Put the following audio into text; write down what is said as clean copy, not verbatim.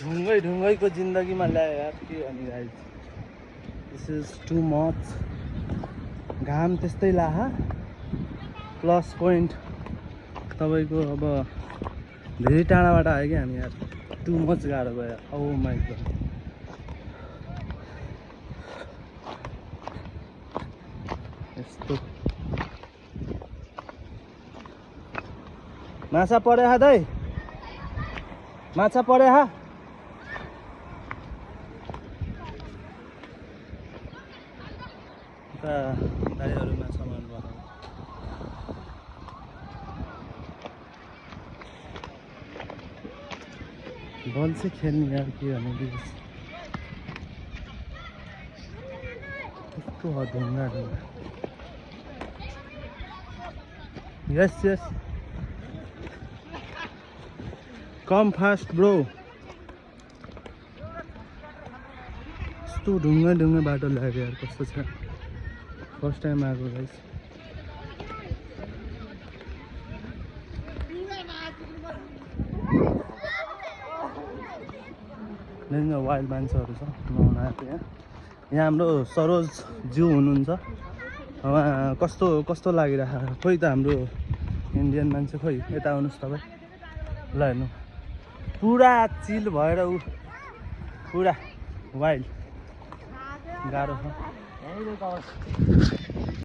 ढुङ्गैको जिन्दगीमा ल्यायो यार के अनि guys this is too much घाम त्यस्तै लाहा प्लस पोइन्ट तपाईँको अब धेरै टाढाबाट आयो कि हामी यार टु मच गाह्रो भयो औ माइ गड यस्तो माछा परे हा दाइ माछा परे हा दाइहरू माछा मार्नु भयो बल चाहिँ खेल्ने यार के भने कस्तो ढुङ्गा यस यस कम फास्ट ब्रो यस्तो ढुङ्गा बाटो लाग्यो यार कस्तो छ फर्स्ट टाइम आएको गाइस वाइल्ड मान्छेहरू छ नुहाउन आएको यहाँ हाम्रो सरोज ज्यू हुनुहुन्छ उहाँ कस्तो लागिरहेको खोइ त हाम्रो इन्डियन मान्छे खोइ यता आउनुहोस् तपाईँ ल हेर्नु पुरा चिल भएर ऊ पुरा वाइल्ड गाह्रो छ